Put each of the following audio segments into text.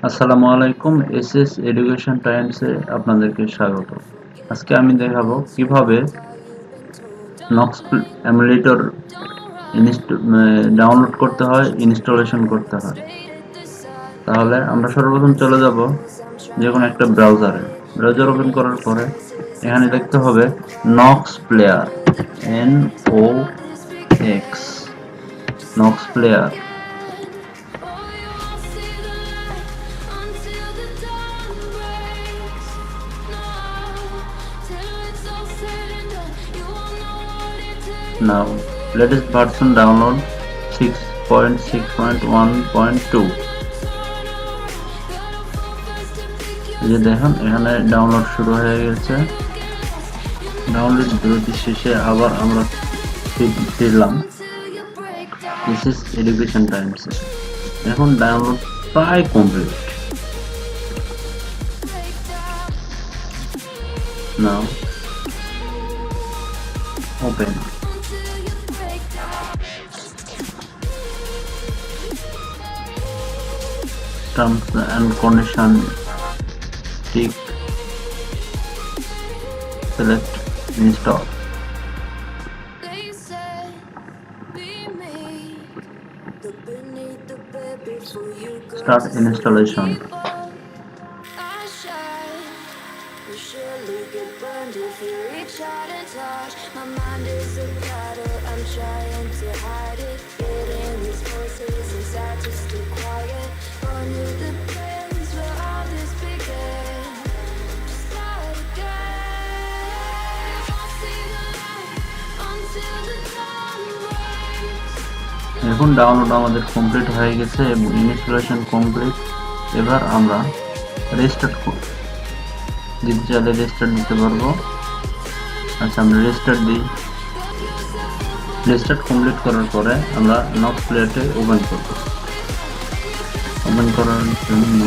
আসসালামু আলাইকুম। SS education টাইমসে আপনাদেরকে স্বাগত। আজকে আমি দেখাবো কিভাবে নক্স এমুলেটর ডাউনলোড করতে হয়, ইনস্টলেশন করতে হয়। তাহলে আমরা সর্বপ্রথম চলে যাব যে কোনো একটা ব্রাউজারে। ব্রাউজার ওপেন করার পরে এখানে দেখতে হবে Nox player, NOX, Nox player. Now, latest version download 6.6.1.2. এই যে দেখুন এখানে ডাউনলোড শুরু হয়ে গেছে। ডাউনলোড বিরতি শেষে আবার আমরা ফিরলাম দিস ইজ এডুকেশন টাইমস। এখন ডাউনলোড প্রায় complete. Now open. Terms and condition tick, select install. Start installation. My mind is a battle, I'm trying to hide it. Getting these voices inside to stay quiet. Under the plains where all this began. Start again. I'll see the light until the dawn breaks. এখন download আমাদের complete হয়ে গেছে এবং installation complete. এবার আমরা restart দিতে চাইলে restart দিতে পারবো। আচ্ছা, আমরা রেস্টার্ট দিই। রেস্টার্ট কমপ্লিট করার পরে আমরা নক্স প্লেয়ারটি ওপেন করব। ওপেন করার জন্য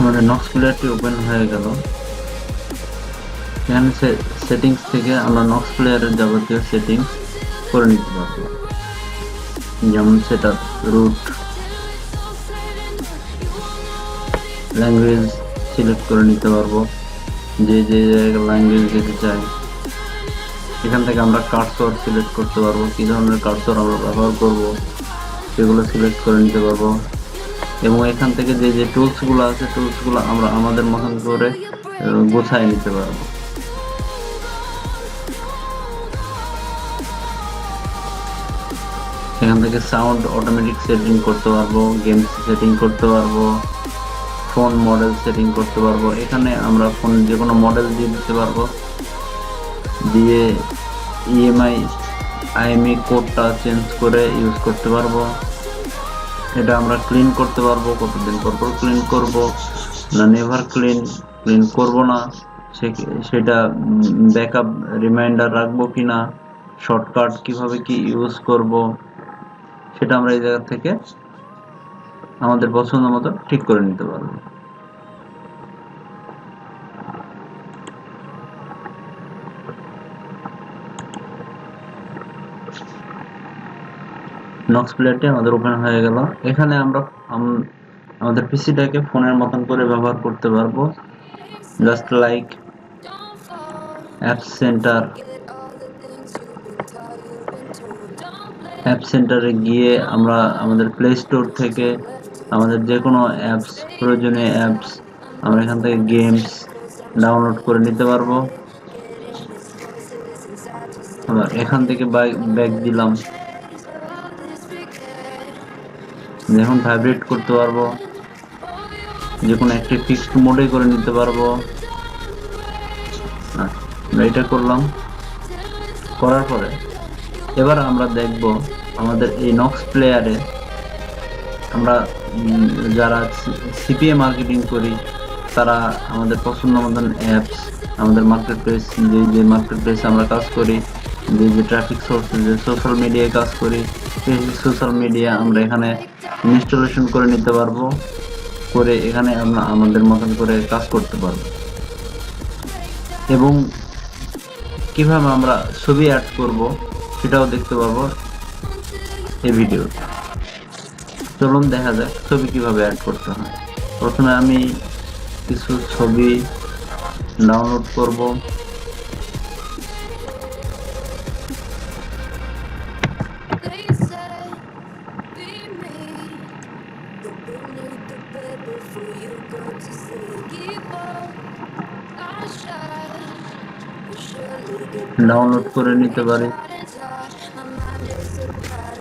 আমাদের নক্স প্লেয়ারটি ওপেন হয়ে গেল। এখানে সেটিংস থেকে আমরা নক্স প্লেয়ারের যাবতীয় সেটিংস করে নিতে পারবো, যেমন সেটআপ, রুট, ল্যাঙ্গুয়েজ সিলেক্ট করে নিতে পারবো, যে যে জায়গায় ল্যাঙ্গুয়েজ যেতে চাই। এখান থেকে আমরা কার্সর সিলেক্ট করতে পারবো, কী ধরনের কার্সর আমরা ব্যবহার করব সেগুলো সিলেক্ট করে নিতে পারবো। এবং এখান থেকে যে যে টুলসগুলো আছে টুলসগুলো আমরা আমাদের মতন করে গোছায় নিতে পারবো। এখান থেকে সাউন্ড অটোমেটিক সেটিং করতে পারবো, গেমস সেটিং করতে পারবো, ফোন মডেল সেটিং করতে পারবো। এখানে আমরা ফোন যে কোনো মডেল দিয়ে দিতে পারবো, দিয়ে IMEI কোডটা চেঞ্জ করে ইউজ করতে পারবো। এটা আমরা ক্লিন করতে পারবো, কতদিন পর পর ক্লিন করব না নেভার ক্লিন করব না, সেটা ব্যাকআপ রিমাইন্ডার রাখবো কিনা, শর্টকাট কিভাবে কি ইউজ করব সেটা আমরা এই জায়গা থেকে আমাদের পছন্দ মতো ঠিক করে নিতে পারবো। নক্স প্লেয়ারটি আমাদের ওপেন হয়ে গেল। এখানে আমরা আমাদের পিসিটাকে ফোনের মতন করে ব্যবহার করতে পারবো, জাস্ট লাইক অ্যাপ সেন্টারে গিয়ে আমরা আমাদের প্লে স্টোর থেকে আমাদের যে কোনো অ্যাপস, প্রয়োজনীয় অ্যাপস আমরা এখান থেকে গেমস ডাউনলোড করে নিতে পারবো। আবার এখান থেকে ব্যাক দিলাম, এখন ভাইব্রেট করতে পারবো, যে কোনো একটি ফিক্সড মোডে করে নিতে পারবো। এটা করলাম। করার পরে এবার আমরা দেখব আমাদের এই নক্স প্লেয়ারে আমরা যারা সিপিএ মার্কেটিং করি তারা আমাদের পছন্দ মতন অ্যাপস, আমাদের মার্কেট প্লেস, যে মার্কেট প্লেসে আমরা কাজ করি যে ট্রাফিক সোর্স, যে সোশ্যাল মিডিয়ায় কাজ করি, সেই সোশ্যাল মিডিয়া আমরা এখানে ইনস্টলেশন করে নিতে পারবো, করে এখানে আমরা আমাদের মতন করে কাজ করতে পারবো। এবং কিভাবে আমরা ছবি অ্যাড করব সেটাও দেখতে পারবো এই ভিডিওতে। চলুন দেখা যাক ছবি কিভাবে অ্যাড করতে হয়। প্রথমে আমি কিছু ছবি ডাউনলোড করব। ডাউনলোড করে নিতে পারি।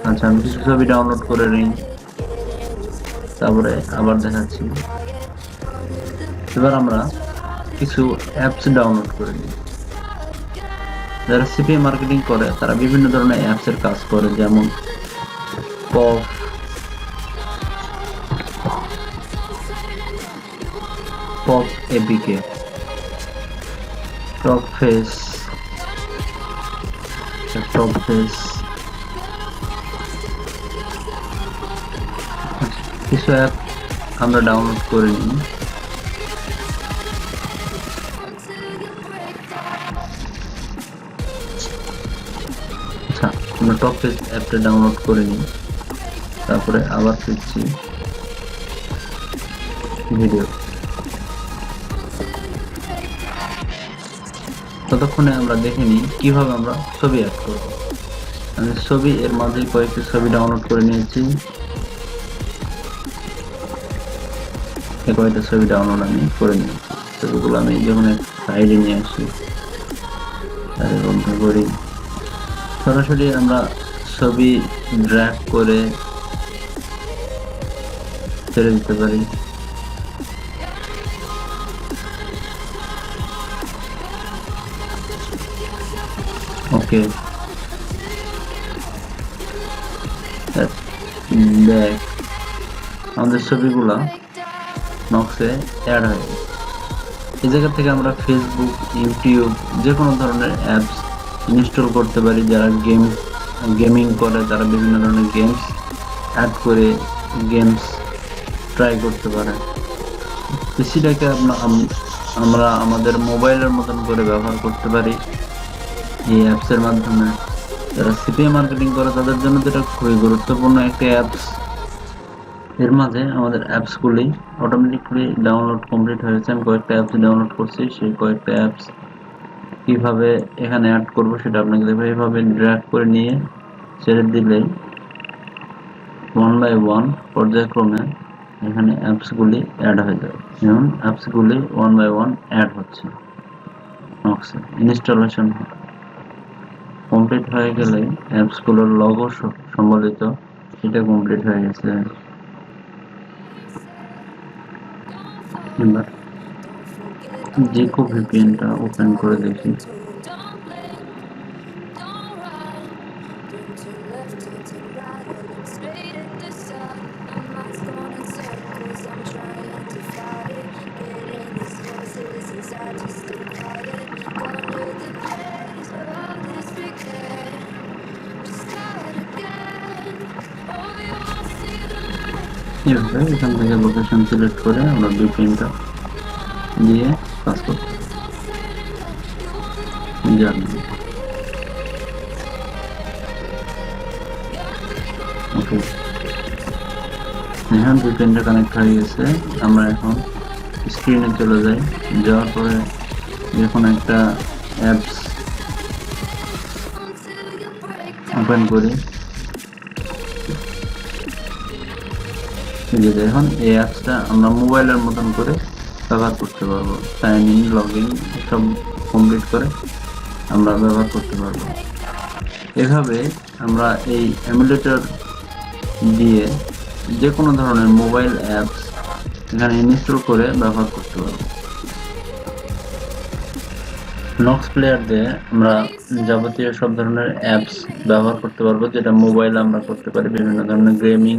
আচ্ছা, আমি কিছু ছবি ডাউনলোড করে নিই, তারপরে আবার দেখাচ্ছি। এবার আমরা কিছু অ্যাপস ডাউনলোড করে নিই। যারা সিপিএ মার্কেটিং করে তারা বিভিন্ন ধরনের অ্যাপস এর কাজ করে, যেমন pop, pop APK, top face, কিছু অ্যাপ আমরা ডাউনলোড করে নিই। আচ্ছা, আমরা টপ ফেস অ্যাপটা ডাউনলোড করে নিই, তারপরে আবার ফিরছি ভিডিও। ততক্ষণে আমরা দেখে নিই কিভাবে আমরা ছবি অ্যাড করব। আমি ছবি এর মাঝে কয়েকটি ছবি ডাউনলোড করে নিয়েছি। কয়েকটা ছবি ডাউনলোড আমি করে নিয়েছি। ছবিগুলো আমি যখন সাইডে নিয়ে আসি, বন্ধ করি, সরাসরি আমরা ছবি ড্র্যাগ করে ছেড়ে দিতে পারি। ওকে, দেখ আমাদের ছবিগুলা নক্সে অ্যাড হয়ে গেছে। এই জায়গা থেকে আমরা ফেসবুক, ইউটিউব যে কোনো ধরনের অ্যাপস ইনস্টল করতে পারি। যারা গেমিং করে তারা বিভিন্ন ধরনের গেমস অ্যাড করে গেমস ট্রাই করতে পারে। পিসিটাকে আমরা আমাদের মোবাইলের মতন করে ব্যবহার করতে পারি এই অ্যাপসের মাধ্যমে। যারা সিপিএ মার্কেটিং করে তাদের জন্য এটা খুবই গুরুত্বপূর্ণ একটি অ্যাপস। এর মাঝে আমাদের অ্যাপসগুলি অটোমেটিকলি ডাউনলোড কমপ্লিট হয়েছে। আমি কয়েকটা অ্যাপস ডাউনলোড করছি, সেই কয়েকটা অ্যাপস কিভাবে এখানে অ্যাড করব সেটা আপনাকে দেখবো। এইভাবে ড্র্যাগ করে নিয়ে ছেড়ে দিলেই 1 বাই 1 পর্যায়ক্রমে এখানে অ্যাপসগুলি অ্যাড হয়ে যাবে। যেমন অ্যাপসগুলি 1 বাই 1 অ্যাড হচ্ছে। ইনস্টলেশন কমপ্লিট হয়ে গেলে অ্যাপসগুলোর লগো সম্বলিত এটা কমপ্লিট হয়ে গেছে। এবার জিকো ভিপিএনটা ওপেন করে দেখি। এভাবে এখান থেকে লোকেশন সিলেক্ট করে আমরা ভিপিএনটা দিয়ে কাজ করতে জানি। ওকে, এখন ভিপিএনটা কানেক্ট হয়ে গেছে। আমরা এখন স্ক্রিনে চলে যাই। যাওয়ার পরে যখন একটা অ্যাপস ওপেন করি, এখন এই অ্যাপসটা আমরা মোবাইলের মতন করে ব্যবহার করতে পারবো। সাইন ইন, লগ ইন সব কমপ্লিট করে আমরা ব্যবহার করতে পারবো। এভাবে আমরা এই এমুলেটর দিয়ে যে কোনো ধরনের মোবাইল অ্যাপস এখানে ইনস্টল করে ব্যবহার করতে পারবো। নক্স প্লেয়ার দিয়ে আমরা যাবতীয় সব ধরনের অ্যাপস ব্যবহার করতে পারবো, যেটা মোবাইলে আমরা করতে পারি। বিভিন্ন ধরনের গেমিং,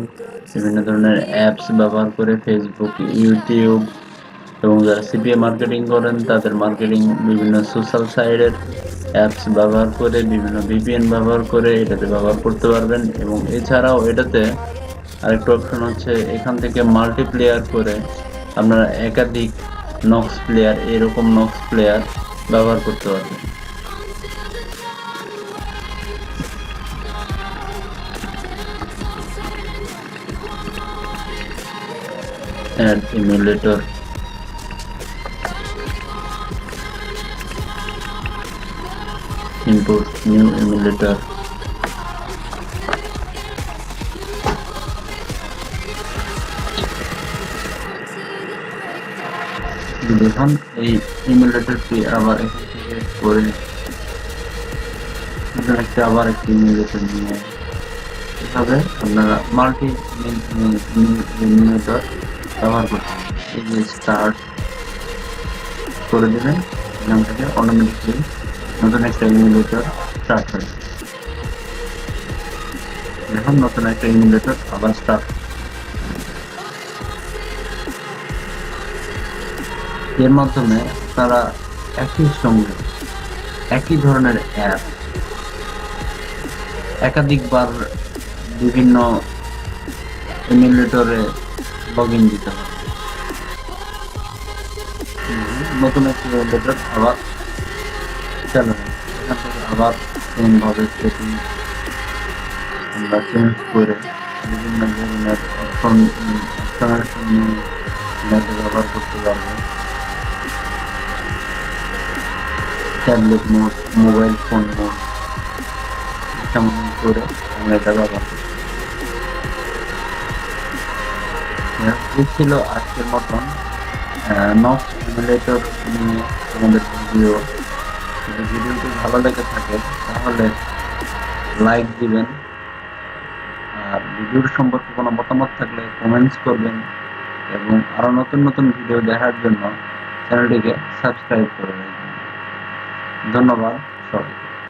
বিভিন্ন ধরনের অ্যাপস ব্যবহার করে ফেসবুক, ইউটিউব এবং যারা সিপিএ মার্কেটিং করেন তাদের মার্কেটিং, বিভিন্ন সোশ্যাল সাইটের অ্যাপস ব্যবহার করে, বিভিন্ন ভিপিএন ব্যবহার করে এটাতে ব্যবহার করতে পারবেন। এবং এছাড়াও এটাতে আরেকটা অপশন হচ্ছে, এখান থেকে মাল্টিপ্লেয়ার করে আপনারা একাধিক নক্স প্লেয়ার, এরকম নক্স প্লেয়ার ব্যবহার করতে পারবেন। Add emulator, import new emulator, দেখুন এই ইমুলেটরটি আবার এখান থেকে করে একটা আবার একটি ইমুলেটর নিয়ে এভাবে আপনারা মাল্টি ইমুলেটর ব্যবহার করতে এই যে স্টার্ট করে দেবেন, এখান থেকে অটোমেটিকলি নতুন একটা ইমুলেটর স্টার্ট হয়। এখন নতুন একটা ইমুলেটর আবার স্টার্ট। এর মাধ্যমে তারা একই সঙ্গে একই ধরনের অ্যাপ একাধিকবার বিভিন্ন ইমুলেটরে লগ ইন দিতে হবে। নতুন একটি ইমুলেটর আবার চালু হয়, এখান থেকে আবার সেম ভাবে সেটিং আমরা চেঞ্জ করে বিভিন্ন ধরনের অপশনের সঙ্গে ব্যবহার করতে পারবো। Tablet mode, mobile phone mode, তেমন করে আমরা এটা ব্যবহার করতে। এই ছিল আজকের মতন নক্স ইমুলেটর নিয়ে আমাদের ভিডিও। যদি ভিডিওটি ভালো লেগে থাকে তাহলে লাইক দিবেন, আর ভিডিওর সম্পর্কে কোনো মতামত থাকলে কমেন্টস করবেন, এবং আরো নতুন নতুন ভিডিও দেখার জন্য চ্যানেলটিকে সাবস্ক্রাইব করে রাখবেন। ধন্যবাদ সবাই।